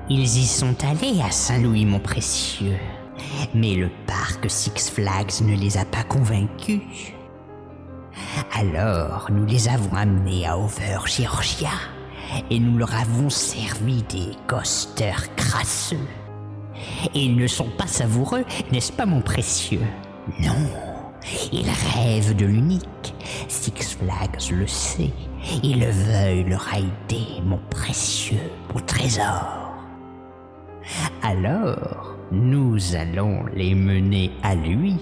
Ils y sont allés à Saint-Louis, mon précieux. Mais le parc Six Flags ne les a pas convaincus. Alors, nous les avons amenés à Over Georgia et nous leur avons servi des coasters crasseux. Et ils ne sont pas savoureux, n'est-ce pas, mon précieux? Non, ils rêvent de l'unique. Six Flags le sait. Ils veulent le rider, mon précieux, au trésor. Alors, nous allons les mener à lui.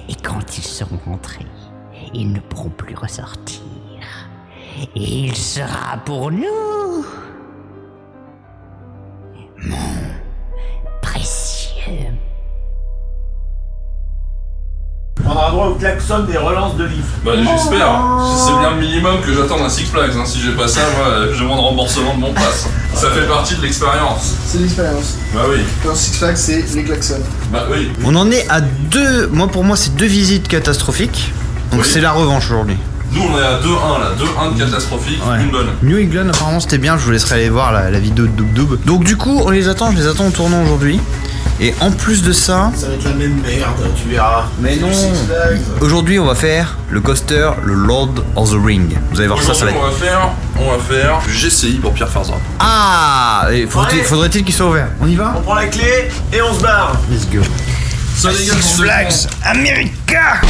Et quand ils seront rentrés, ils ne pourront plus ressortir. Et il sera pour nous mon précieux. On aura droit au klaxon des relances de livres. Bah j'espère, c'est bien le minimum que j'attends d'un Six Flags, hein. Si j'ai pas ça, moi je demande remboursement de mon pass. Ça fait partie de l'expérience. C'est l'expérience. Bah oui. Quand Six Flags, c'est les klaxons. Bah oui. On en est à deux. Pour moi, c'est 2 visites catastrophiques. Donc Oui. c'est la revanche aujourd'hui. Nous on est à 2-1 là, 2-1 de catastrophique, Ouais. une bonne. New England, apparemment c'était bien. Je vous laisserai aller voir la vidéo de Doub Doub. Donc du coup, je les attends au tournant aujourd'hui. Et en plus de ça, Ça va être la même merde, tu verras. mais non. Six Flags. Aujourd'hui, on va faire le coaster, le Lord of the Ring. Vous allez voir ça va Aujourd'hui, être. on va faire GCI pour Pierre Farzad. Ah, et faudrait-il qu'il soit ouvert? On y va? On prend la clé et on se barre. Let's go. Ça les gars, Six Flags America.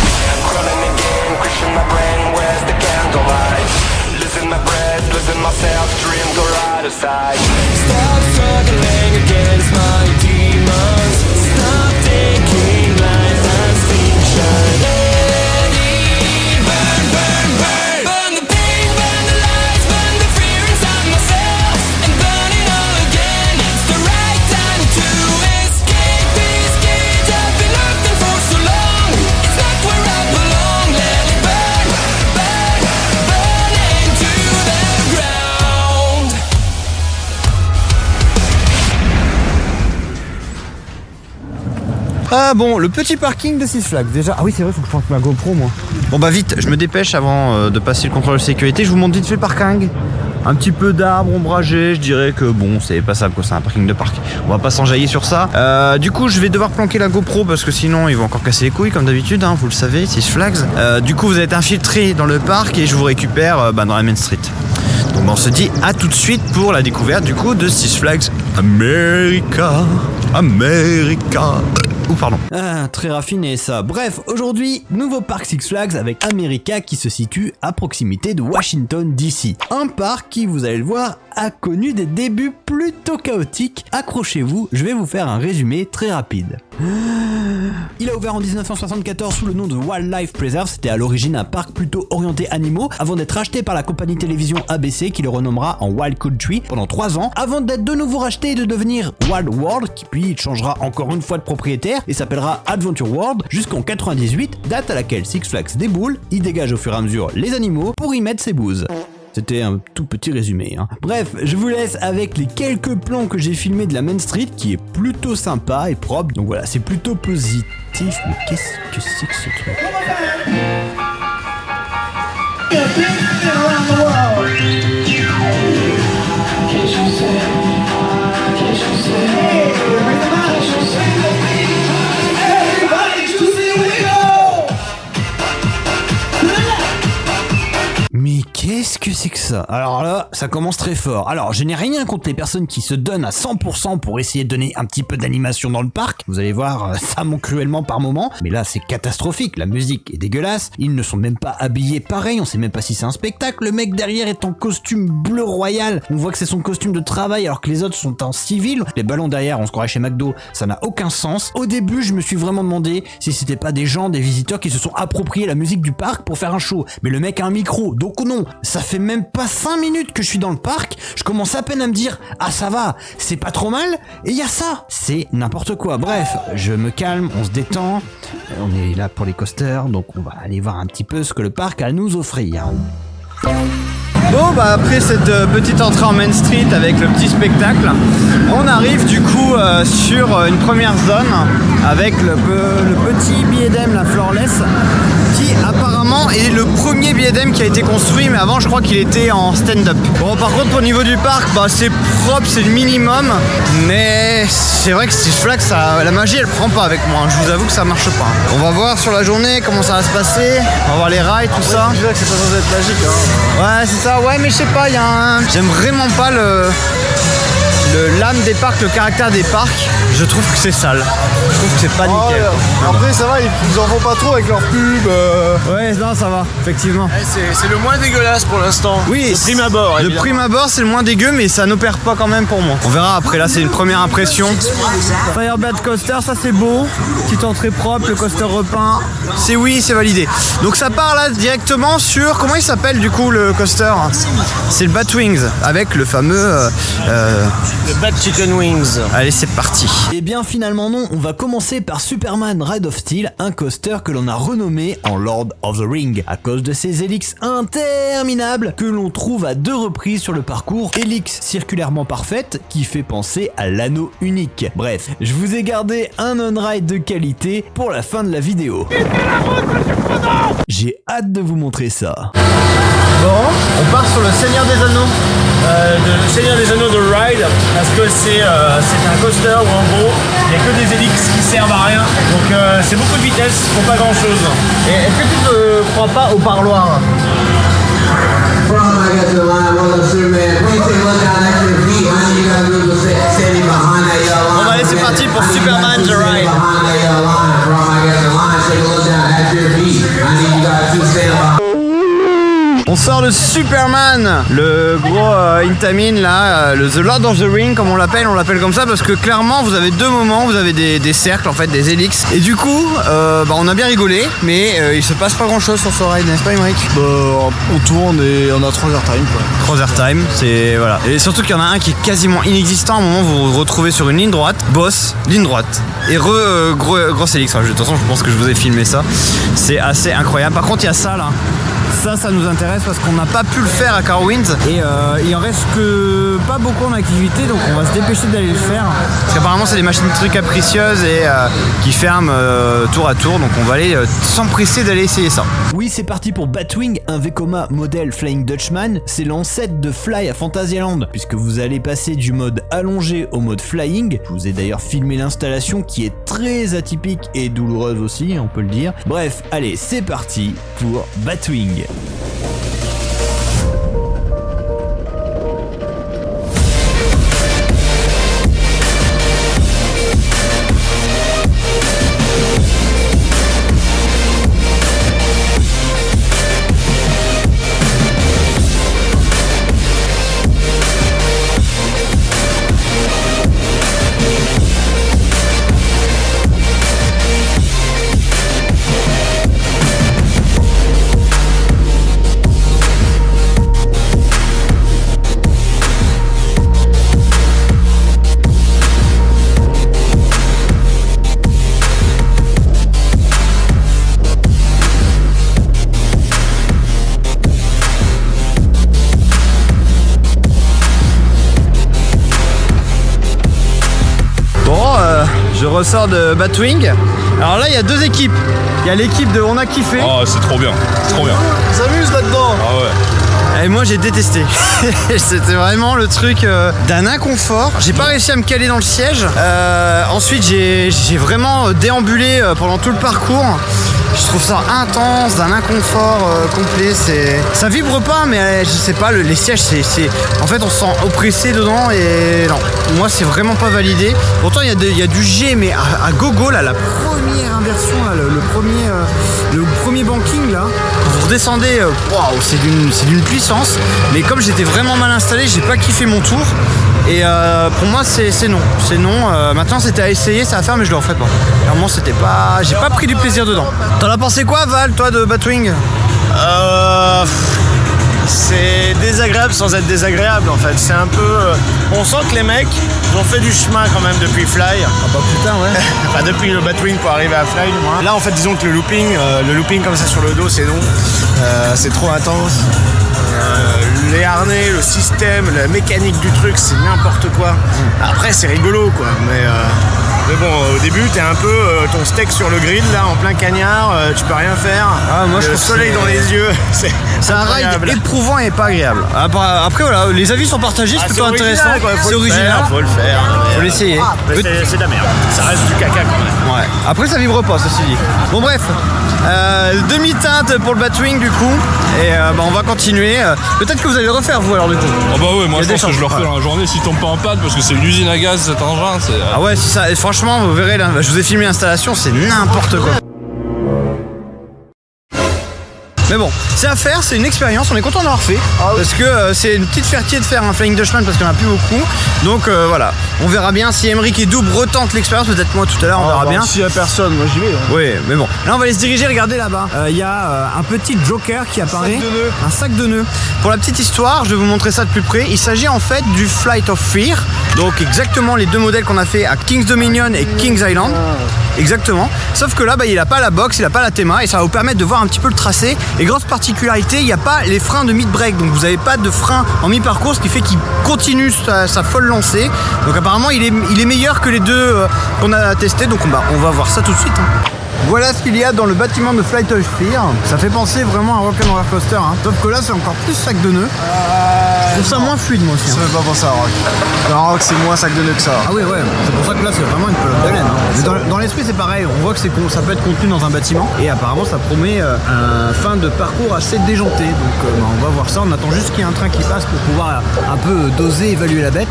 Ah bon, le petit parking de Six Flags déjà. Ah oui, c'est vrai, faut que je prenne ma GoPro moi. Bon bah vite, je me dépêche avant de passer le contrôle de sécurité. Je vous montre vite fait le parking. Un petit peu d'arbres ombragés, je dirais que bon, c'est passable quoi, c'est un parking de parc. On va pas s'enjailler sur ça. Du coup, je vais devoir planquer la GoPro parce que sinon ils vont encore casser les couilles comme d'habitude, hein, vous le savez, Six Flags. Du coup, vous êtes infiltrés dans le parc et je vous récupère dans la Main Street. Donc on se dit à tout de suite pour la découverte du coup de Six Flags America. Pardon. Ah, très raffiné ça. Bref, aujourd'hui, nouveau parc Six Flags avec America qui se situe à proximité de Washington DC. Un parc qui, vous allez le voir, a connu des débuts plutôt chaotiques. Accrochez-vous, je vais vous faire un résumé très rapide. Il a ouvert en 1974 sous le nom de Wildlife Preserve. C'était à l'origine un parc plutôt orienté animaux avant d'être racheté par la compagnie télévision ABC qui le renommera en Wild Country pendant 3 ans avant d'être de nouveau racheté et de devenir Wild World qui puis changera encore une fois de propriétaire et s'appellera Adventure World jusqu'en 98, date à laquelle Six Flags déboule, il dégage au fur et à mesure les animaux pour y mettre ses bouses. C'était un tout petit résumé, hein. Bref, je vous laisse avec les quelques plans que j'ai filmés de la Main Street qui est plutôt sympa et propre. Donc voilà, c'est plutôt positif. Mais qu'est-ce que c'est que ce truc? Mais qu'est-ce que c'est que ça? Alors là, ça commence très fort. Alors, je n'ai rien contre les personnes qui se donnent à 100% pour essayer de donner un petit peu d'animation dans le parc. Vous allez voir, ça manque cruellement par moment. Mais là, c'est catastrophique. La musique est dégueulasse. Ils ne sont même pas habillés pareil. On sait même pas si c'est un spectacle. Le mec derrière est en costume bleu royal. On voit que c'est son costume de travail alors que les autres sont en civil. Les ballons derrière, on se croirait chez McDo. Ça n'a aucun sens. Au début, je me suis vraiment demandé si c'était pas des gens, des visiteurs qui se sont appropriés la musique du parc pour faire un show. Mais le mec a un micro. Donc non, ça fait même pas 5 minutes que je suis dans le parc, je commence à peine à me dire « Ah ça va, c'est pas trop mal » et il y a ça. C'est n'importe quoi. Bref, je me calme, on se détend, on est là pour les coasters, donc on va aller voir un petit peu ce que le parc a à nous offrir. Bon bah après cette petite entrée en Main Street avec le petit spectacle, on arrive du coup sur une première zone avec le petit B&M, la Floorless, qui apparemment est le premier B&M qui a été construit, mais avant je crois qu'il était en stand-up. Bon par contre au niveau du parc, bah c'est propre, c'est le minimum, mais c'est vrai que Six Flags, la magie elle prend pas avec moi, je vous avoue que ça marche pas. On va voir sur la journée comment ça va se passer, on va voir les rides, tout ça. C'est pas censé être magique, hein. Ouais c'est ça, ouais mais je sais pas, j'aime vraiment pas l'âme des parcs, le caractère des parcs, je trouve que c'est sale. Je trouve que c'est pas nickel. Ouais. Après ça va, ils en font pas trop avec leur pub. Ouais non ça va, effectivement. C'est le moins dégueulasse pour l'instant. Oui, de prime abord. De prime abord c'est le moins dégueu, mais ça n'opère pas quand même pour moi. On verra après, là c'est une première impression. Firebird Coaster, ça c'est beau. Petite entrée propre, le coaster repeint. C'est validé. Donc ça part là directement sur, comment il s'appelle du coup le coaster? C'est le Batwings, avec le fameux... Le Bad Chicken Wings. Allez c'est parti. Et bien finalement non, on va commencer par Superman Ride of Steel, un coaster que l'on a renommé en Lord of the Ring à cause de ses hélix interminables que l'on trouve à 2 reprises sur le parcours, hélix circulairement parfaite qui fait penser à l'anneau unique. Bref, je vous ai gardé un on-ride de qualité pour la fin de la vidéo. J'ai hâte de vous montrer ça. Bon, on part sur le Seigneur des Anneaux. Le Seigneur des Anneaux de Ride, parce que c'est un coaster où en gros il n'y a que des hélix qui servent à rien, donc c'est beaucoup de vitesse pour pas grand chose. Et est-ce que tu te crois pas au parloir? Bon bah allez c'est parti pour Superman The Ride. On sort le Superman, le gros Intamin là, le The Lord of the Ring comme on l'appelle comme ça parce que clairement vous avez 2 moments, vous avez des cercles en fait, des hélix. Et du coup, on a bien rigolé, mais il se passe pas grand chose sur ce ride, n'est-ce pas Émeric? On tourne et on a 3 heures time quoi. 3 heures time, c'est voilà. Et surtout qu'il y en a un qui est quasiment inexistant, à un moment vous vous retrouvez sur une ligne droite, boss, ligne droite. Et grosse hélix, de toute façon je pense que je vous ai filmé ça. C'est assez incroyable. Par contre il y a ça là. Ça nous intéresse parce qu'on n'a pas pu le faire à Carowinds et il en reste que pas beaucoup en activité, donc on va se dépêcher d'aller le faire parce qu'apparemment c'est des machines très capricieuses et qui ferment tour à tour, donc on va aller s'empresser d'aller essayer ça. Oui, c'est parti pour Batwing, un Vekoma modèle Flying Dutchman. C'est l'ancêtre de Fly à Fantasyland puisque vous allez passer du mode allongé au mode flying. Je vous ai d'ailleurs filmé l'installation qui est très atypique et douloureuse aussi, on peut le dire. Bref, allez, c'est parti pour Batwing. Je ressors de Batwing. Alors là il y a 2 équipes. Il y a l'équipe de On a kiffé. Oh c'est trop bien, c'est trop bien. On s'amuse là-dedans. Ah ouais. Et moi j'ai détesté. C'était vraiment le truc d'un inconfort. J'ai pas réussi à me caler dans le siège. Ensuite j'ai vraiment déambulé pendant tout le parcours. Je trouve ça intense, d'un inconfort complet. Ça vibre pas, mais je sais pas, les sièges, en fait on se sent oppressé dedans et non, moi c'est vraiment pas validé. Pourtant il y a du G, mais à gogo là, la première inversion là, le premier banking là, quand vous redescendez, waouh, c'est d'une puissance. Mais comme j'étais vraiment mal installé, j'ai pas kiffé mon tour. Et pour moi c'est non. Maintenant c'était à essayer, ça à faire, mais je le referai pas. Vraiment c'était pas. J'ai pas pris du plaisir dedans. T'en as pensé quoi Val, toi, de Batwing? C'est désagréable sans être désagréable en fait. C'est un peu. On sent que les mecs ont fait du chemin quand même depuis Fly. Ah bah putain ouais. Enfin depuis le Batwing pour arriver à Fly du moins. Là en fait disons que le looping comme ça sur le dos c'est non. C'est trop intense. Les harnais, le système, la mécanique du truc, c'est n'importe quoi. Après, c'est rigolo, quoi. Mais bon, au début, t'es un peu ton steak sur le grill, là, en plein cagnard, tu peux rien faire. Ah, moi, je le trouve soleil que dans les yeux, c'est un ride incroyable. éprouvant et pas agréable. Après voilà, les avis sont partagés, c'est plutôt intéressant. C'est original. Faut le faire. Faut l'essayer. Mais c'est de la merde. Ça reste du caca quand même. Ouais. Après ça vibre pas, ceci dit. Bon bref, demi-teinte pour le Batwing du coup. Et on va continuer. Peut-être que vous allez le refaire vous alors du coup. Oh bah ouais, moi Il y a je pense des que je le refais chances. dans la journée s'il tombe pas en panne parce que c'est une usine à gaz cet engin. Ah ouais, c'est ça. Et franchement, vous verrez là, je vous ai filmé l'installation, c'est n'importe quoi. Mais bon, c'est à faire, c'est une expérience, on est content d'avoir fait. Parce que c'est une petite fierté de faire un Flying Dutchman parce qu'il n'y en a plus beaucoup. Donc voilà, on verra bien si Emeric et Double retentent l'expérience, peut-être moi tout à l'heure, on verra bien. S'il y a personne, moi j'y vais. Oui, mais bon. Là, on va aller se diriger, regardez là-bas. Il y a un petit joker qui apparaît. de nœuds. Un sac de nœuds. Pour la petite histoire, je vais vous montrer ça de plus près. Il s'agit en fait du Flight of Fear. Donc exactement les deux modèles qu'on a fait à King's Dominion et King's Island. Exactement. Sauf que là, il n'a pas la box, il n'a pas la théma et ça va vous permettre de voir un petit peu le tracé. Et grosse particularité, il n'y a pas les freins de mid-break. Donc vous n'avez pas de frein en mi-parcours, ce qui fait qu'il continue sa folle lancée. Donc apparemment, il est meilleur que les deux qu'on a testés. Donc on va voir ça tout de suite. Voilà ce qu'il y a dans le bâtiment de Flight of Fear. Ça fait penser vraiment à Rock'n'Roller Coaster. Sauf que là, c'est encore plus sac de nœuds. Je trouve ça moins fluide, moi aussi. Ça fait pas penser à Rock. Non, Rock, c'est moins sac de nœuds que ça. Ah oui, ouais, c'est pour ça que là c'est vraiment une pelote de laine. Mais dans l'esprit c'est pareil, on voit que ça peut être contenu dans un bâtiment et apparemment ça promet un fin de parcours assez déjanté. Donc on va voir ça, on attend juste qu'il y ait un train qui passe pour pouvoir un peu doser, évaluer la bête.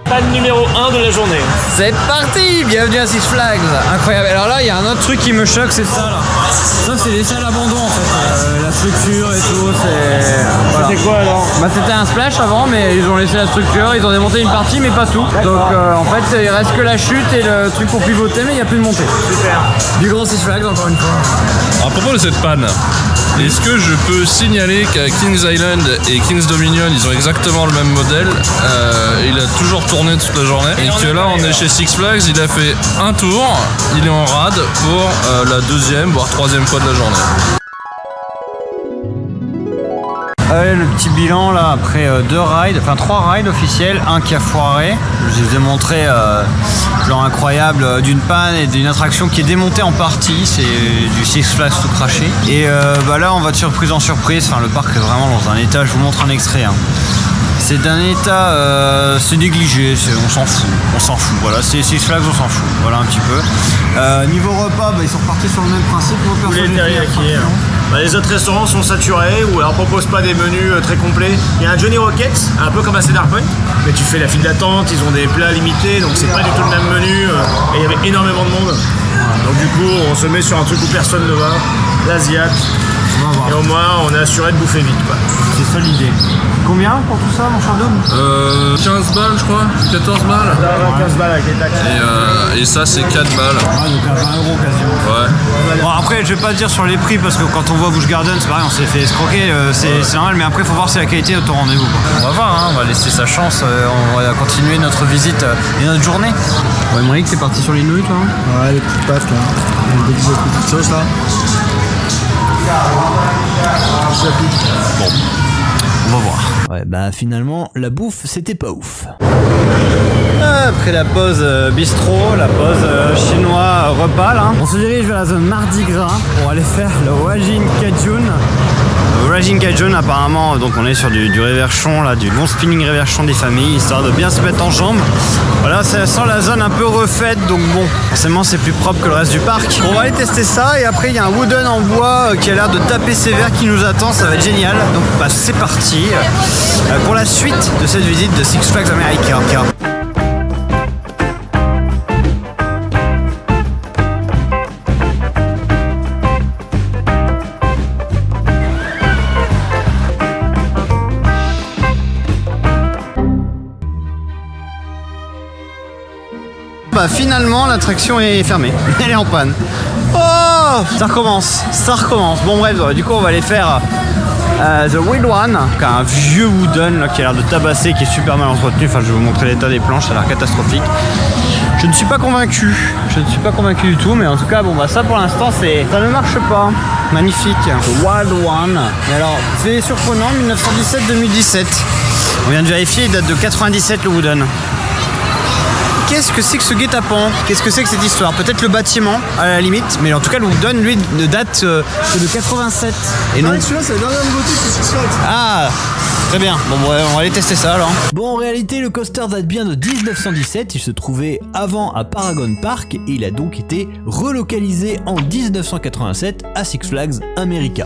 Panne numéro 1 de la journée. C'est parti, bienvenue à Six Flags. Incroyable. Alors là il y a un autre truc qui me choque, c'est ça là. Ça c'est les salles abandon en fait. La structure et tout, c'est... Voilà. C'était quoi alors? C'était un splash avant mais ils ont laissé la structure, ils ont démonté une partie mais pas tout. Donc en fait il reste que la chute et le truc pour pivoter mais il n'y a plus de montée. Super. Du gros Six Flags encore une fois. À propos de cette panne, est-ce que je peux signaler qu'à King's Island et King's Dominion, ils ont exactement le même modèle. Il a toujours tourné toute la journée. Et que là, on est chez Six Flags, il a fait un tour, il est en rade pour la deuxième, voire troisième fois de la journée. Allez, le petit bilan là après trois rides officiels, un qui a foiré. Je vous ai montré genre incroyable d'une panne et d'une attraction qui est démontée en partie, c'est du Six Flags tout craché. Et là on va de surprise en surprise, le parc est vraiment dans un état, je vous montre un extrait. C'est d'un état, c'est négligé, on s'en fout, voilà, c'est Six Flags, on s'en fout, voilà un petit peu. Niveau repas, ils sont repartis sur le même principe. Les autres restaurants sont saturés ou alors proposent pas des menus très complets. Il y a un Johnny Rockets, un peu comme à Cedar Point, mais tu fais la file d'attente, ils ont des plats limités, donc c'est pas du tout le même menu et il y avait énormément de monde. Donc du coup, on se met sur un truc où personne ne va, l'Asiat. Et au moins, on est assuré de bouffer vite, quoi. C'est ça l'idée. Combien pour tout ça, mon cher Dom 15 balles, je crois, 14 balles. 15 balles avec les taxes. Et ça, c'est 4 balles. donc à 20 € quasiment. Ouais. Bon après je vais pas dire sur les prix parce que quand on voit Busch Garden c'est pareil, on s'est fait escroquer, c'est normal, mais après faut voir si la qualité est au rendez-vous. On va voir, on va laisser sa chance, on va continuer notre visite et notre journée. Ouais, Emeric, c'est parti sur les nouilles toi. Ouais, les petites pâtes là, les petites sauces là. Bon, on va voir. Ouais, finalement, la bouffe, c'était pas ouf. Après la pause bistrot, la pause chinois repas là, on se dirige vers la zone Mardi Gras pour aller faire le Wajin Kajun. Wajin Kajun apparemment, donc on est sur du réverchon là, du bon spinning réverchon des familles, histoire de bien se mettre en jambes. Voilà, ça sent la zone un peu refaite, donc bon, forcément c'est plus propre que le reste du parc. On va aller tester ça et après il y a un wooden en bois qui a l'air de taper sévère qui nous attend, ça va être génial. Donc c'est parti pour la suite de cette visite de Six Flags America. Finalement l'attraction est fermée, elle est en panne. Oh Oh, ça recommence. Bon bref, du coup on va aller faire The Wild One, qui a un vieux wooden là, qui a l'air de tabasser, qui est super mal entretenu. Enfin, je vais vous montrer l'état des planches, ça a l'air catastrophique. Je ne suis pas convaincu du tout, mais en tout cas, bon bah ça pour l'instant, ça ne marche pas. Magnifique, The Wild One. Et alors, c'est surprenant, 1917-2017. On vient de vérifier, il date de 97 le wooden. Qu'est-ce que c'est que ce guet-apens? Qu'est-ce que c'est que cette histoire? Peut-être le bâtiment à la limite, mais en tout cas le wooden lui ne date que de 87. Et non. Celui-là c'est la dernière nouveauté sur Six Flags. Ah, très bien. Bon, on va aller tester ça alors. Bon, en réalité, le coaster date bien de 1917. Il se trouvait avant à Paragon Park et il a donc été relocalisé en 1987 à Six Flags America.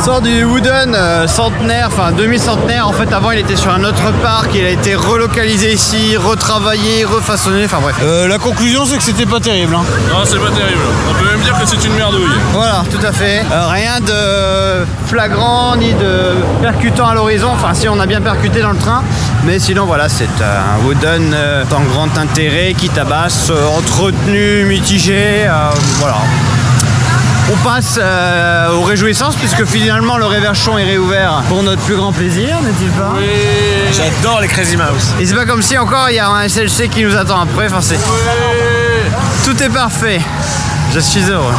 Sort du wooden centenaire, enfin demi-centenaire. En fait, avant il était sur un autre parc, il a été relocalisé ici, retravaillé, refaçonné, enfin bref. La conclusion c'est que c'était pas terrible. Hein. Non, c'est pas terrible. On peut même dire que c'est une merdouille. Voilà, tout à fait. Rien de flagrant ni de percutant à l'horizon. Enfin, si on a bien percuté dans le train, mais sinon voilà, c'est un wooden en grand intérêt qui tabasse, entretenu, mitigé, voilà. On passe aux réjouissances puisque finalement le Réverchon est réouvert pour notre plus grand plaisir, n'est-il pas? Oui. J'adore les Crazy Mouse. Et c'est pas comme si encore il y a un SLC qui nous attend après, enfin c'est... Tout est parfait. Je suis heureux.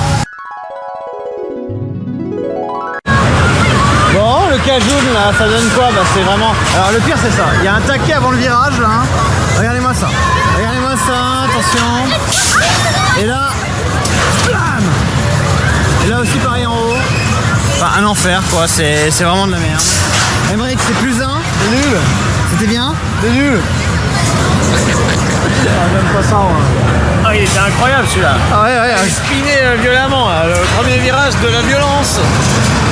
Bon, le cajoun là, ça donne quoi? Bah c'est vraiment... Alors le pire c'est ça, il y a un taquet avant le virage là, hein. Regardez-moi ça, attention. Et là, blam. Et là aussi pareil en haut. Enfin un enfer quoi, c'est vraiment de la merde. Aymeric, c'est plus un. C'est nul. C'était bien. C'est nul. J'aime pas ça, ouais. Ah, il était incroyable celui-là. Ah ouais. Il spinait violemment, là. Le premier virage de la violence.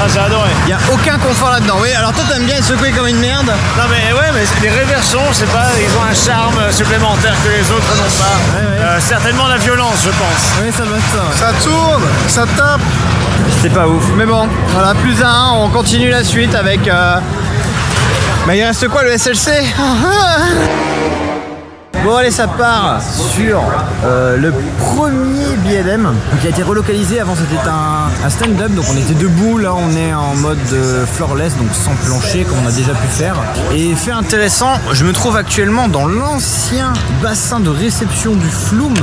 Ah, j'ai adoré. Il n'y a aucun confort là-dedans. Oui, alors toi t'aimes bien être secoué comme une merde. Non mais ouais, mais les réversons, je sais pas, ils ont un charme supplémentaire que les autres n'ont pas. Ouais. Certainement la violence, je pense. Oui, ça doit être ça. Ouais. Ça tourne, ça tape. C'est pas ouf. Mais bon, voilà, plus un, on continue la suite avec... Bah il reste quoi, le SLC? Bon allez, ça part sur le premier BLM qui a été relocalisé. Avant c'était un stand-up, donc on était debout. Là on est en mode floorless, donc sans plancher comme on a déjà pu faire. Et fait intéressant, je me trouve actuellement dans l'ancien bassin de réception du Flume.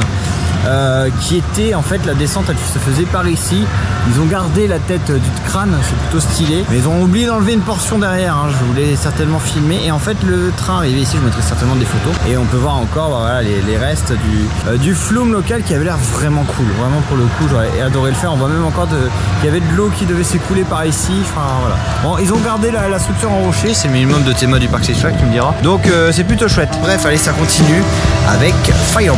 Qui était en fait la descente, elle se faisait par ici. Ils ont gardé la tête du crâne, c'est plutôt stylé, mais ils ont oublié d'enlever une portion derrière, hein. Je voulais certainement filmer et en fait le train arrivé ici, je mettrai certainement des photos et on peut voir encore voilà, les restes du Flume local qui avait l'air vraiment cool. Vraiment pour le coup j'aurais adoré le faire. On voit même encore qu'il y avait de l'eau qui devait s'écouler par ici, enfin voilà. Bon, ils ont gardé la structure en rocher, c'est le minimum de théma du parc Six Flags, tu me diras, donc c'est plutôt chouette. Bref, allez, ça continue avec Fireball.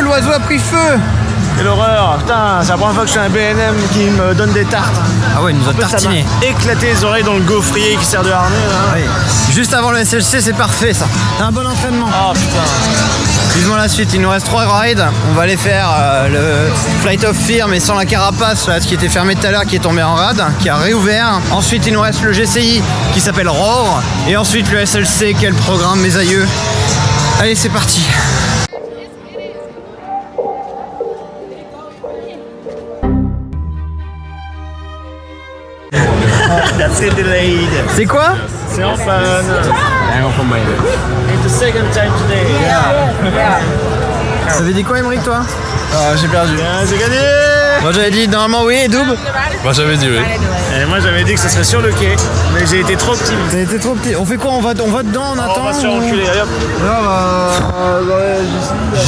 L'oiseau a pris feu. Quelle horreur. Putain, c'est la première fois que je suis un BNM qui me donne des tartes. Ah ouais, il nous a tartiné. Ça m'a éclaté les oreilles dans le gaufrier qui sert de harnais là. Oui. Juste avant le SLC, c'est parfait ça. C'est un bon entraînement. Oh putain. Vivement la suite, il nous reste 3 rides. On va aller faire le Flight of Fear mais sans la carapace, là, ce qui était fermé tout à l'heure, qui est tombé en rade, qui a réouvert. Ensuite il nous reste le GCI qui s'appelle Roar. Et ensuite le SLC, quel programme mes aïeux. Allez, c'est parti. That's it delayed. C'est quoi? C'est en fun. It's the second time today. Ça veut dire quoi, Emmerich, toi? J'ai perdu. J'ai gagné. Moi, j'avais dit normalement oui, et double. Moi j'avais dit oui. Et moi j'avais dit que ça serait sur le quai, mais j'ai été trop optimiste. T'as été trop petit. On fait quoi? On va dedans, on attend. On va se faire enculer, allez hop.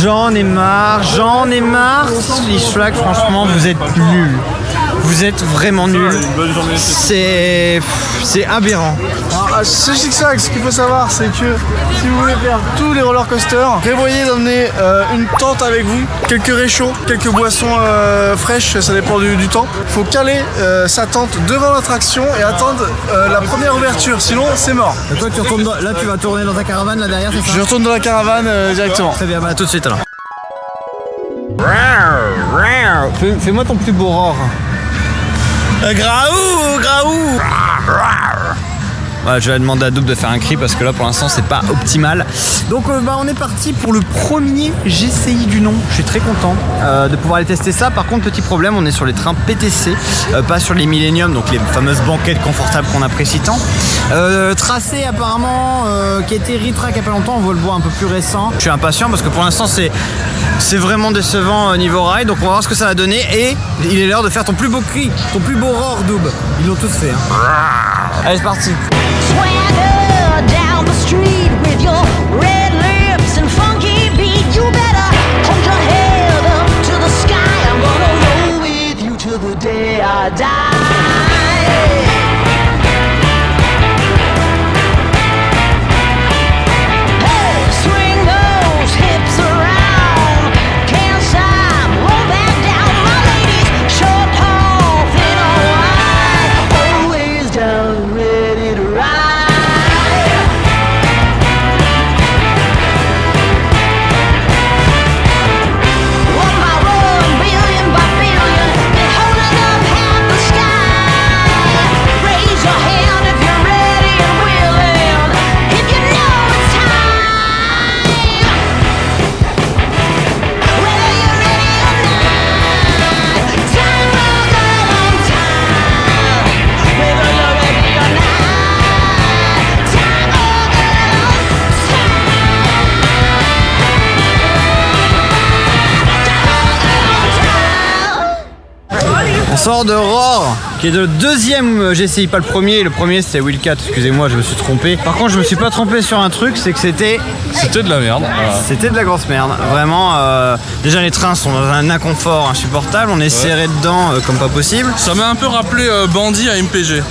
J'en ai marre. Six Flags, franchement, vous êtes nuls. Vous êtes vraiment nuls. C'est aberrant. Ce Six Flags, ce qu'il faut savoir, c'est que si vous voulez faire tous les roller coasters, prévoyez d'emmener une tente avec vous, quelques réchauds, quelques boissons fraîches, ça dépend du temps. Il faut caler sa tente devant l'attraction et attendre la première ouverture, sinon c'est mort. Et toi, tu retournes là, tu vas tourner dans ta caravane là derrière, c'est ça? Je retourne dans la caravane directement. Très bien, bah tout de suite alors. Fais-moi ton plus beau roar. Graou. Ouais, je vais demander à Double de faire un cri parce que là pour l'instant c'est pas optimal. Donc on est parti pour le premier GCI du nom. Je suis très content de pouvoir aller tester ça. Par contre, petit problème, on est sur les trains PTC, pas sur les Millennium, donc les fameuses banquettes confortables qu'on apprécie tant. Tracé apparemment qui a été retrack il y a pas longtemps, on voit le bois un peu plus récent. Je suis impatient parce que pour l'instant c'est vraiment décevant niveau ride, donc on va voir ce que ça va donner. Et il est l'heure de faire ton plus beau cri, ton plus beau roar, Double. Ils l'ont tous fait. Hein. Allez, c'est parti. Swagger down the street with your red lips and funky beat. You better hold your head up to the sky. I'm gonna roll with you till the day I die. Hey, swing those hips around. Can't stop, roll that down. My ladies, short, tall, thin or wide, always down, ready to ride. On sort de Roar, qui est le deuxième GCI, pas le premier. Le premier c'était Wildcat, excusez-moi, je me suis trompé. Par contre, je me suis pas trompé sur un truc, c'est que c'était C'était de la merde. Voilà. C'était de la grosse merde, vraiment. Déjà les trains sont dans un inconfort insupportable, on est serré dedans comme pas possible. Ça m'a un peu rappelé Bandit à MPG.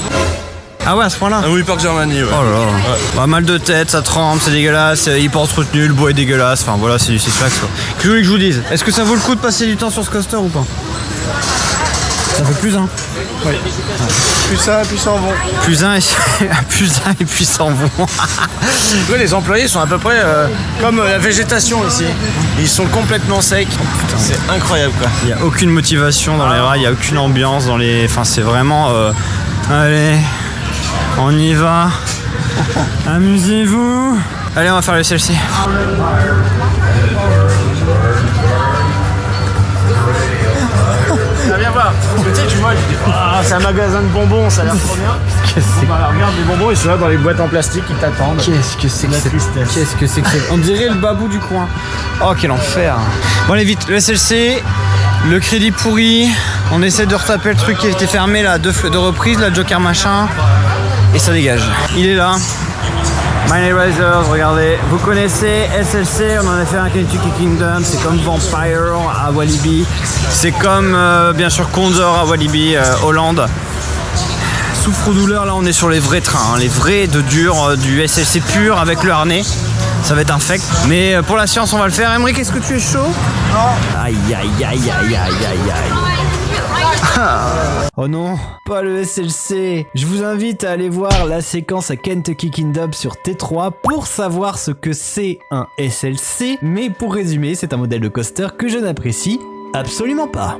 Ah ouais, à ce point-là. Ah oui, Park Germany, ouais. Oh là là. Bah, mal de tête, ça trempe, c'est dégueulasse, il pense retenu, le bois est dégueulasse, enfin voilà, c'est du Six Flags quoi. Que vous voulez que je vous dise? Est-ce que ça vaut le coup de passer du temps sur ce coaster ou pas? Ça fait plus un. Oui. Plus ça, plus ça en vont. Plus un et puis s'en vont. Les employés sont à peu près comme la végétation ici. Ils sont complètement secs. C'est incroyable quoi. Il n'y a aucune motivation dans les rails, il n'y a aucune ambiance dans les. Enfin, c'est vraiment. Allez, on y va. Amusez-vous. Allez, on va faire le SLC. Viens voir. Parce que tu sais, tu vois, c'est un magasin de bonbons, ça a l'air trop bien. Regarde les bonbons, ils sont là dans les boîtes en plastique, ils t'attendent. Qu'est-ce que c'est que La tristesse. Qu'est-ce que c'est que On dirait le babou du coin. Oh, quel enfer. Bon, allez vite, le SLC, le crédit pourri. On essaie de retaper le truc qui était fermé là, deux reprises, la Joker machin. Et ça dégage. Il est là. Mine Risers, regardez, vous connaissez SLC, on en a fait un Kentucky Kingdom, c'est comme Vampire à Walibi, c'est comme bien sûr Condor à Walibi, Hollande. Souffre-douleur, là on est sur les vrais trains, hein, les vrais de dur, du SLC pur avec le harnais. Ça va être infect, mais pour la science on va le faire. Emmerich, est-ce que tu es chaud? Non. Aïe aïe aïe aïe aïe aïe aïe. Oh non, pas le SLC. Je vous invite à aller voir la séquence à Kentucky Kingdom sur T3 pour savoir ce que c'est un SLC. Mais pour résumer, c'est un modèle de coaster que je n'apprécie absolument pas.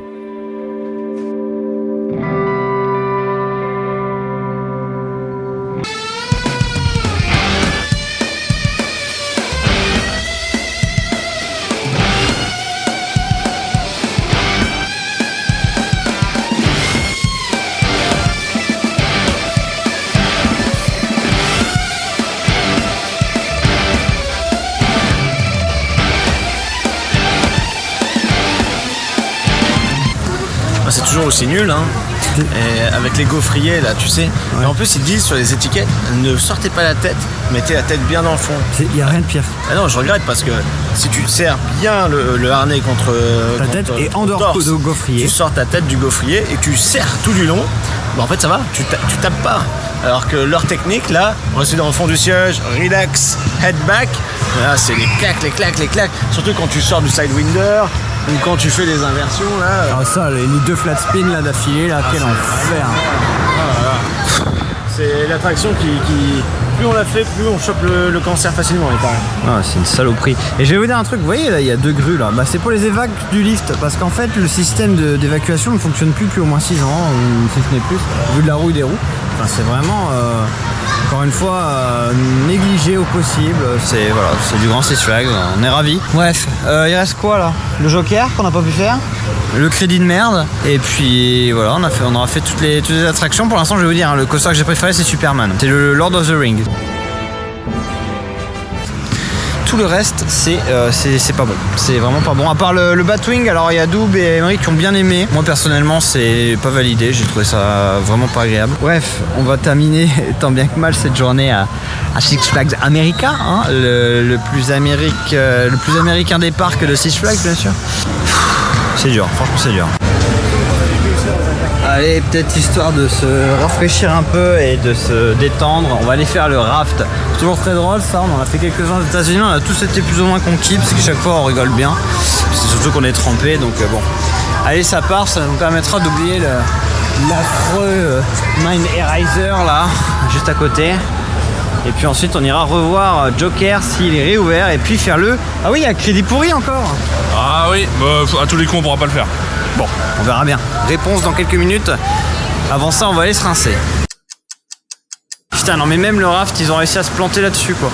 c'est toujours aussi nul, hein. Et avec les gaufriers là, tu sais. Et en plus ils disent sur les étiquettes, ne sortez pas la tête, mettez la tête bien dans le fond. Il y a rien de pire. Ah non, je regrette parce que si tu serres bien le harnais contre Ta tête contre est en ton dehors torse, du gaufrier. tu sors ta tête du gaufrier et tu serres tout du long. Bon, en fait ça va, tu tapes pas. Alors que leur technique là, on reste dans le fond du siège, relax, head back. Là c'est les claques, les claques, les claques. Surtout quand tu sors du sidewinder ou quand tu fais des inversions là. Alors ça, les 2 flat spins là d'affilée, là, quel enfer. C'est l'attraction qui plus on la fait, plus on chope le cancer facilement, il paraît. Ah, c'est une saloperie. Et je vais vous dire un truc, vous voyez là, il y a 2 grues là. Bah, c'est pour les évacs du lift, parce qu'en fait, le système d'évacuation ne fonctionne plus depuis au moins 6 ans, ou si ce n'est plus, vu de la roue et des roues. Enfin, c'est vraiment, encore une fois, négligé au possible. C'est voilà, c'est du grand Six Flags, on est ravis. Bref, il reste quoi là? Le Joker qu'on n'a pas pu faire, le crédit de merde, et puis voilà, on aura fait toutes les attractions. Pour l'instant, je vais vous dire, hein, le coaster que j'ai préféré, c'est Superman. C'est le Lord of the Rings. Tout le reste, c'est pas bon. C'est vraiment pas bon. À part le Batwing, alors il y a Doub et Emery qui ont bien aimé. Moi personnellement, c'est pas validé. J'ai trouvé ça vraiment pas agréable. Bref, on va terminer tant bien que mal cette journée à Six Flags America, hein, le plus américain des parcs de Six Flags, bien sûr. C'est dur, franchement c'est dur. Allez, peut-être histoire de se rafraîchir un peu et de se détendre, on va aller faire le raft. C'est toujours très drôle ça, on en a fait quelques-uns aux États-Unis, on a tous été plus ou moins conquis parce que chaque fois on rigole bien. C'est surtout qu'on est trempé, donc bon. Allez, ça part, ça nous permettra d'oublier l'affreux Mind Eraser là, juste à côté. Et puis ensuite on ira revoir Joker s'il est réouvert et puis faire le... Ah oui, il y a crédit pourri encore. Ah oui, bah, à tous les coups on pourra pas le faire. Bon, on verra bien. Réponse dans quelques minutes. Avant ça, on va aller se rincer. Putain, non mais même le raft, ils ont réussi à se planter là-dessus quoi.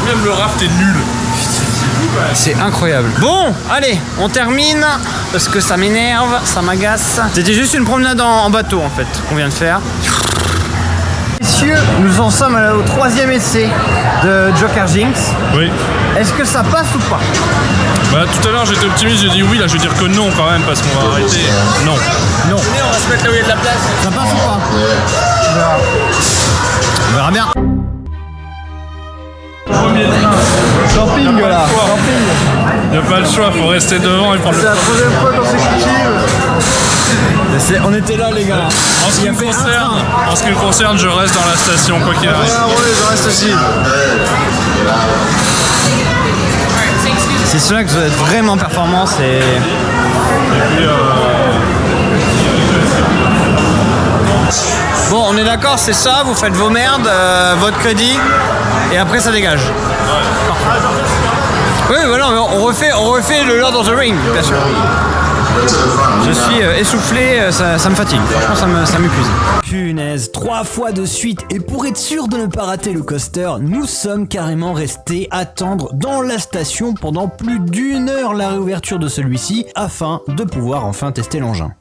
Même le raft est nul. C'est incroyable. Bon, allez, on termine parce que ça m'énerve, ça m'agace. C'était juste une promenade en bateau en fait qu'on vient de faire. Messieurs, nous en sommes au 3e essai de Joker Jinx. Oui. Est-ce que ça passe ou pas? Bah tout à l'heure j'étais optimiste, j'ai dit oui, là je vais dire que non quand même parce qu'on va arrêter. Non. Non. On va se mettre là où il y a de la place. Ça passe ou pas? On verra bien. Camping là, camping. Il n'y a pas le choix, faut rester devant et prendre C'est le... la troisième fois consécutive. On était là les gars. En ce qui me concerne, je reste dans la station quoi qu'il arrive. Ah ouais, je reste aussi. C'est cela que vous êtes vraiment performance et... Bon, on est d'accord, c'est ça, vous faites vos merdes, votre crédit, et après ça dégage. Oui, voilà, on refait le Lord of the Rings, bien sûr. Je suis essoufflé, ça me fatigue. Franchement, ça m'épuise. Punaise, 3 fois de suite. Et pour être sûr de ne pas rater le coaster, nous sommes carrément restés attendre dans la station pendant plus d'1 heure la réouverture de celui-ci afin de pouvoir enfin tester l'engin.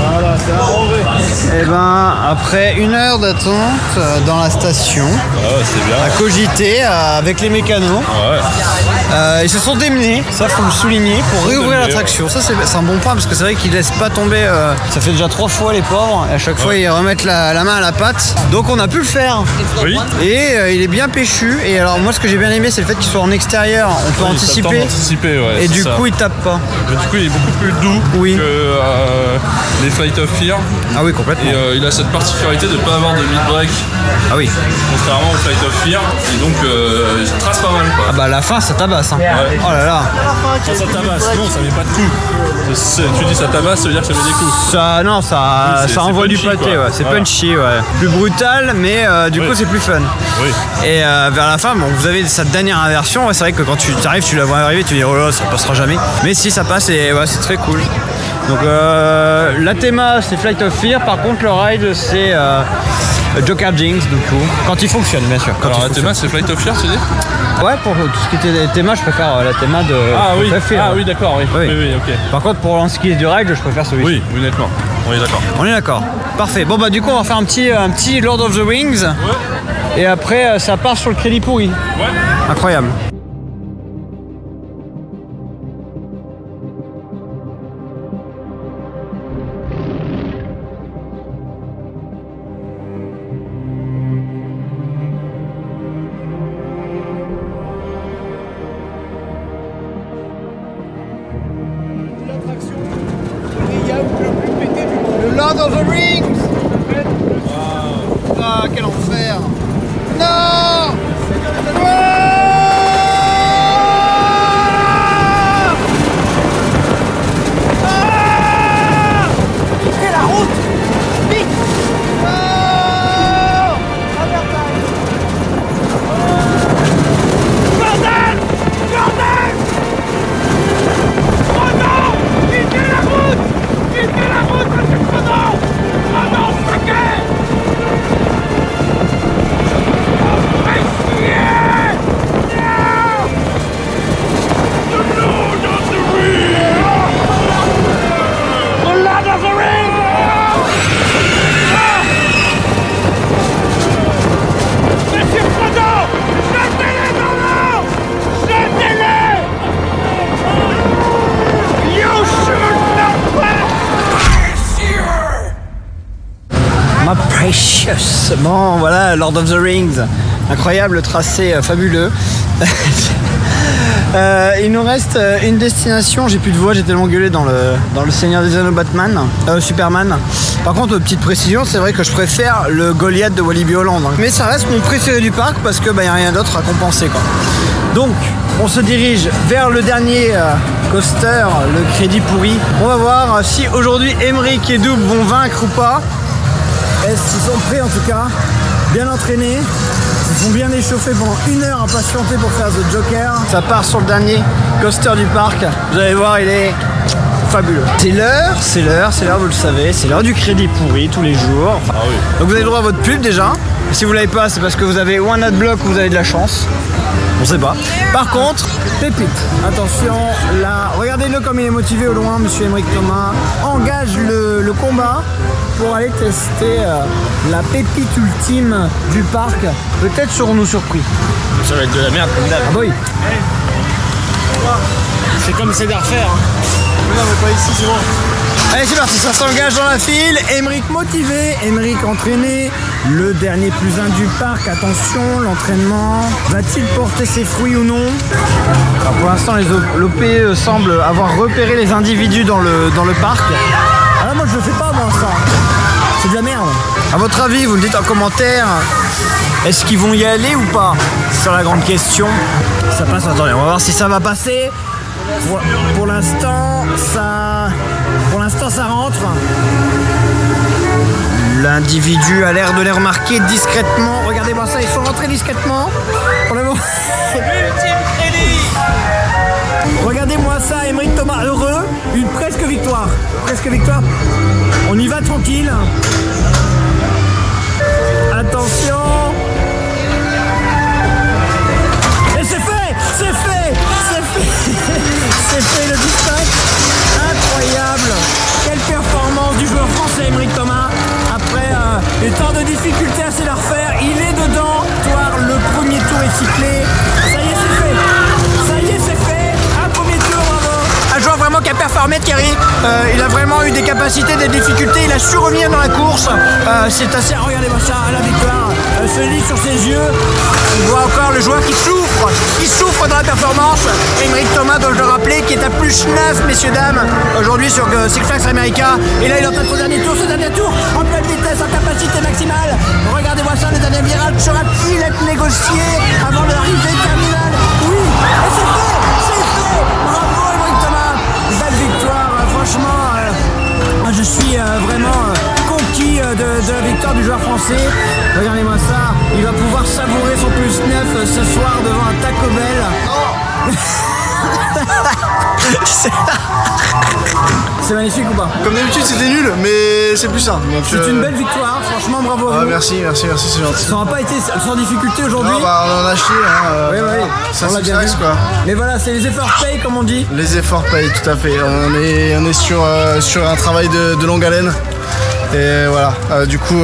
Voilà, c'est un revêt. Et ben, après 1 heure d'attente dans la station, c'est bien. à cogiter avec les mécanos, ils se sont démenés, ça faut le souligner, pour réouvrir l'attraction. Ça c'est un bon point parce que c'est vrai qu'ils laissent pas tomber, ça fait déjà 3 fois les pauvres, et à chaque fois ils remettent la main à la pâte. Donc on a pu le faire. Oui. Et il est bien péchu. Et alors moi ce que j'ai bien aimé c'est le fait qu'il soit en extérieur, on peut anticiper. Ouais, Et du ça. coup il tape pas. Mais du coup il est beaucoup plus doux Oui. que les Flight of Fear. Ah oui complètement. Et il a cette particularité de ne pas avoir de mid-break, Ah oui. contrairement au Flight of Fear. Et donc il se trace pas mal quoi. Ah bah à la fin ça tabasse. Hein. Oh là là. Quand ça tabasse, non ça met pas de coups. Tu dis ça tabasse, ça veut dire que ça met des coups. Ça, non, ça, Oui, ça envoie c'est du punchy, pâté, quoi. ouais. C'est Voilà. punchy, ouais. Plus brutal, mais du coup c'est plus fun. Oui. Et vers la fin, bon, vous avez cette dernière inversion. Ouais, c'est vrai que quand tu arrives, tu la vois arriver, tu dis oh là, ça passera jamais. Mais si ça passe, et ouais, c'est très cool. Donc la théma c'est Flight of Fear, par contre le ride c'est Joker Jinx du coup. Quand il fonctionne, bien sûr. Quand Alors il la théma c'est Flight of Fear, tu dis? Ouais, pour tout ce qui était théma, je préfère la théma de Flight of Fear. Ah oui d'accord, oui. Oui. Oui, ok. Par contre, pour ce qui est du ride, je préfère celui-ci. Oui, honnêtement. On est d'accord. On est d'accord. Parfait. Bon bah du coup on va faire un petit Lord of the Rings. Et après ça part sur le crédit pourri. Ouais. Incroyable. Lord of the Rings. Ah, quel enfer. Non. Quittez la route! Vite! Bordel! Bordel! Oh non! Quittez la route! Quittez la route, monsieur Frodon! Oh non, fucker! Oh, faites chier! Non! The Lord of the Rings! The Lord of the Rings! Monsieur Frodon! Jetez-les dans l'eau! Jetez-les! You should not pass! My precious. Bon, voilà, Lord of the Rings. Incroyable tracé, fabuleux. Il nous reste une destination. J'ai plus de voix, j'ai tellement gueulé dans le Seigneur des Anneaux Batman, Superman. Par contre, petite précision, c'est vrai que je préfère le Goliath de Walibi Holland. Hein. Mais ça reste mon préféré du parc parce que y a rien d'autre à compenser, quoi. Donc, on se dirige vers le dernier coaster, le Crédit Pourri. On va voir si aujourd'hui Emmerich et Double vont vaincre ou pas. Est-ce qu'ils sont prêts en tout cas? Bien entraînés. Ils sont bien échauffés pendant 1 heure à patienter pour faire The Joker. Ça part sur le dernier coaster du parc. Vous allez voir, il est fabuleux. C'est l'heure, vous le savez. C'est l'heure du Crédit Pourri tous les jours. Enfin, oui. Donc vous avez le droit à votre pub déjà. Et si vous l'avez pas, c'est parce que vous avez ou un adblock ou vous avez de la chance. On sait pas. Par contre, pépite. Attention, là, regardez-le comme il est motivé au loin, monsieur Emmerich Thomas. Engage le combat pour aller tester la pépite ultime du parc. Peut-être serons-nous surpris. Ça va être de la merde comme d'hab. Ah bah oui. C'est comme c'est d'à refaire. Non, mais pas ici, c'est bon. Allez, c'est parti, ça s'engage dans la file. Emmerich motivé, Emmerich entraîné. Le dernier plus un du parc, attention, l'entraînement. Va-t-il porter ses fruits ou non? Alors, pour l'instant, les l'OP semblent avoir repéré les individus dans le parc. Ah, moi je le fais pas, moi, ça. C'est de la merde. À votre avis, vous me dites en commentaire, est-ce qu'ils vont y aller ou pas? C'est la grande question. Ça passe, attendez, on va voir si ça va passer. Pour l'instant, ça rentre. L'individu a l'air de les remarquer discrètement. Regardez-moi ça, ils sont rentrés discrètement. Pour le moment. Ultime crédit. Regardez-moi ça, Emmerich Thomas heureux. Une presque victoire. Presque victoire. On y va tranquille. Attention. Et c'est fait. C'est fait le dispatch. Incroyable. Quelle performance du joueur français Emmerich Thomas. Après des temps de difficulté à se la refaire, il est dedans. Le premier tour est cyclé. Ça y est, c'est fait. Un premier tour, bravo. Un joueur vraiment qui a performé, Thierry. Il a vraiment eu des capacités, des difficultés. Il a su revenir dans la course. C'est assez... Regardez-moi ça, la victoire se lit sur ses yeux. On voit encore le joueur qui souffre dans la performance. Emmerich Thomas, dois-je le rappeler, qui est à plus 9, messieurs, dames, aujourd'hui sur Six Flags America. Et là, il est en train de faire ce dernier tour, en pleine vitesse, en capacité maximale. Regardez-moi ça, le dernier virage sera-t-il être négocié avant l'arrivée terminale? Oui, et c'est fait. Bravo, Emmerich Thomas. Belle victoire, franchement. Je suis vraiment conquis de la victoire du joueur français. Regardez-moi ça, il va pouvoir savourer son plus 9 ce soir devant un Taco Bell. C'est magnifique ou pas? Comme d'habitude, c'était nul, mais c'est plus ça. C'est une belle victoire, franchement, bravo. Ah, merci, c'est gentil. Ça n'aura pas été sans difficulté aujourd'hui. Non, on en a chié, hein. Oui. Ça on l'a bien vu, quoi. Mais voilà, c'est les efforts payent, comme on dit. Les efforts payent, tout à fait. On est sur un travail de longue haleine. Et voilà, du coup,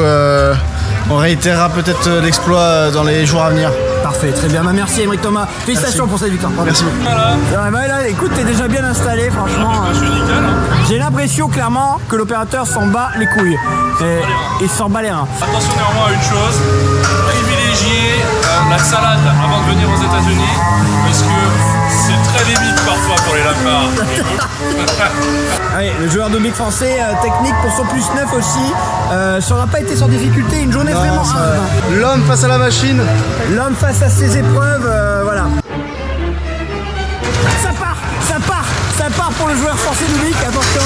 on réitérera peut-être l'exploit dans les jours à venir. Parfait, très bien. Bah, merci Émeric Thomas. Félicitations pour cette victoire. Merci. Là, écoute, t'es déjà bien installé, franchement. Je suis nickel. J'ai l'impression clairement que l'opérateur s'en bat les couilles. Et il s'en bat les reins. Attention néanmoins à une chose, privilégier la salade avant de venir aux États-Unis, parce que c'est très limite parfois pour les lafards. Allez, le joueur de Big français, technique pour son plus 9 aussi. Ça n'aura pas été sans difficulté, une journée vraiment hard. L'homme face à la machine. L'homme face à ses épreuves, voilà. Ça part pour le joueur français Lubic, attention,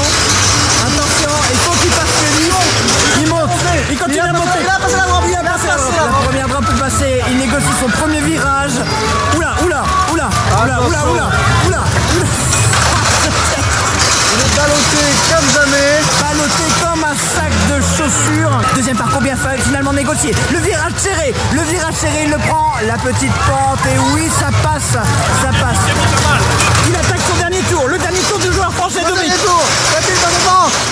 il faut qu'il passe le livre, il monte, il continue à monter, il a passé la drop, la première drop est passée, il négocie son premier virage, oula, Il est ballotté comme jamais. ballotté comme un sac de chaussures. Deuxième parcours bien fait, finalement négocié, le virage serré, il le prend, la petite pente, et oui, ça passe. Il attaque son dernier tour, le dernier tour du joueur français Lubic.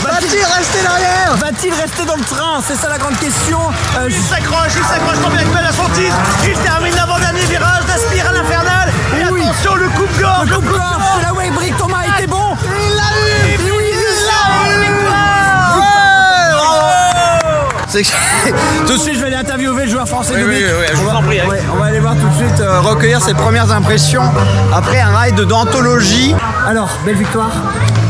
Va-t-il rester derrière? Va-t-il rester dans le train? C'est ça la grande question. Il s'accroche combien de belle à son titre. Il termine l'avant-dernier virage, d'aspire à l'infernal. Et Oui. attention, le coupe-gorge. Le coupe-gorge, c'est là où Émeric Thomas était bon. Il l'a eu. Et oui, C'est tout de suite, je vais aller interviewer le joueur français Lubic. je vous en prie. On va aller voir tout de suite recueillir ses premières impressions après un ride d'anthologie. Alors, belle victoire.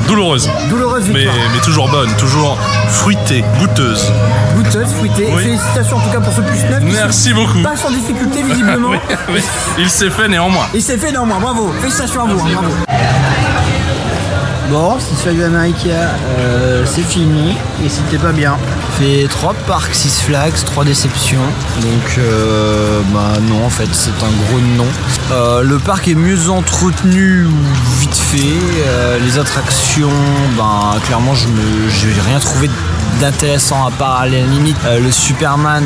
Douloureuse, Douloureuse mais victoire. toujours bonne, toujours fruitée, goûteuse. Goûteuse, fruitée. Oui. Félicitations en tout cas pour ce plus 9. Merci beaucoup. Pas sans difficulté, visiblement. Oui, il s'est fait néanmoins. Il s'est fait néanmoins, bravo. Félicitations à vous. Merci. Bravo. Bon, Six Flags America, c'est fini et c'était pas bien. Fait 3 parcs Six Flags, 3 déceptions. Donc, bah non, en fait, c'est un gros non. Le parc est mieux entretenu vite fait. Les attractions, ben clairement, j'ai rien trouvé d'intéressant à part à la limite le Superman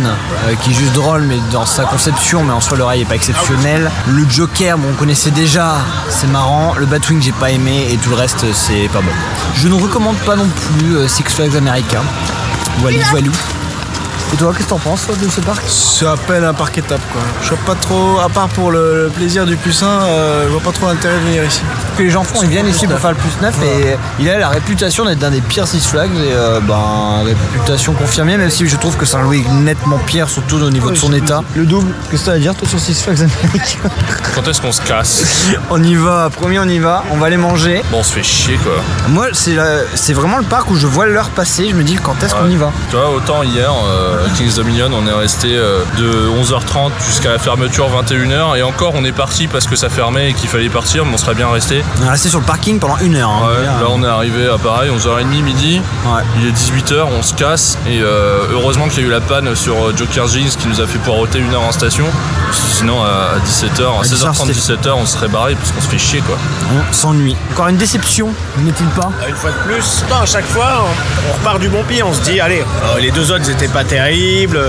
qui est juste drôle mais dans sa conception, mais en soi le rail est pas exceptionnel. Le Joker, bon, on connaissait déjà, c'est marrant. Le Batwing j'ai pas aimé et tout le reste c'est pas bon. Je ne recommande pas non plus Six Flags America. Walou. Et toi, qu'est-ce que t'en penses toi, de ce parc? C'est à peine un parc étape quoi. Je vois pas trop, à part pour le plaisir du plus 1, je vois pas trop l'intérêt de venir ici. Ce que les gens font, ils viennent ici pour faire le plus 9 et il a la réputation d'être l'un des pires Six Flags et réputation confirmée, même si je trouve que Saint-Louis est nettement pire, surtout au niveau de son état. Le double, qu'est-ce que t'as à dire toi sur Six Flags America? Quand est-ce qu'on se casse? On y va, promis on y va, on va aller manger. Bon, on se fait chier quoi. Moi c'est vraiment le parc où je vois l'heure passer, je me dis quand est-ce qu'on y va. Tu vois, autant hier, Kings Dominion, on est resté de 11h30 jusqu'à la fermeture 21h et encore on est parti parce que ça fermait et qu'il fallait partir, mais on serait bien resté. On est resté sur le parking pendant 1 heure. Hein. Ouais, là on est arrivé à pareil, 11h30 midi, Ouais. il est 18h, on se casse et heureusement qu'il y a eu la panne sur Joker Jeans qui nous a fait poireauter 1 heure en station. Sinon à 17h, à 16h30, 17h, on serait barré parce qu'on se fait chier quoi. On s'ennuie. Encore une déception, n'est-il pas? Une fois de plus, à chaque fois, on repart du bon pied. On se dit, allez, les deux autres, ils étaient pas terribles.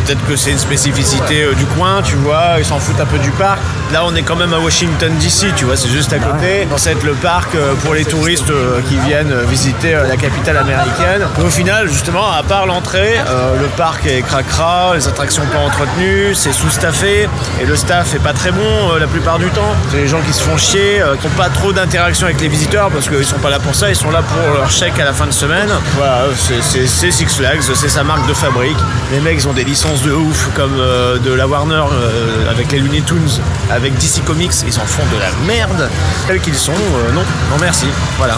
Peut-être que c'est une spécificité du coin, tu vois. Ils s'en foutent un peu du parc. Là, on est quand même à Washington DC, tu vois. C'est juste à côté. Censé être le parc pour les touristes qui viennent visiter la capitale américaine. Mais au final, justement, à part l'entrée, le parc est cracra, les attractions pas entretenues, c'est sous-staffé et le staff est pas très bon la plupart du temps. C'est les gens qui se font chier, qui n'ont pas trop d'interaction avec les visiteurs parce qu'ils sont pas là pour ça, ils sont là pour leur chèque à la fin de semaine. Voilà, c'est Six Flags, c'est sa marque de fabrique. Les mecs ils ont des licences de ouf comme de la Warner avec les Looney Tunes, avec DC Comics, ils en font de la merde. Tels qu'ils sont, non merci, voilà.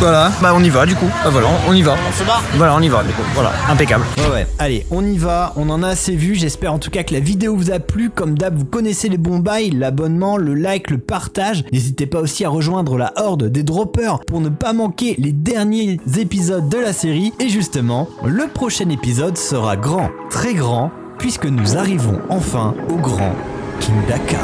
Voilà, bah on y va du coup. Bah voilà, on y va. On se barre. Voilà, on y va du coup. Voilà, impeccable. Ouais. Allez, on y va, on en a assez vu, j'espère en tout cas que la vidéo vous a plu. Comme d'hab, vous connaissez les bons bails, l'abonnement, le like, le partage. N'hésitez pas aussi à rejoindre la horde des droppers pour ne pas manquer les derniers épisodes de la série. Et justement, le prochain épisode sera grand, très grand, puisque nous arrivons enfin au grand King Dakar.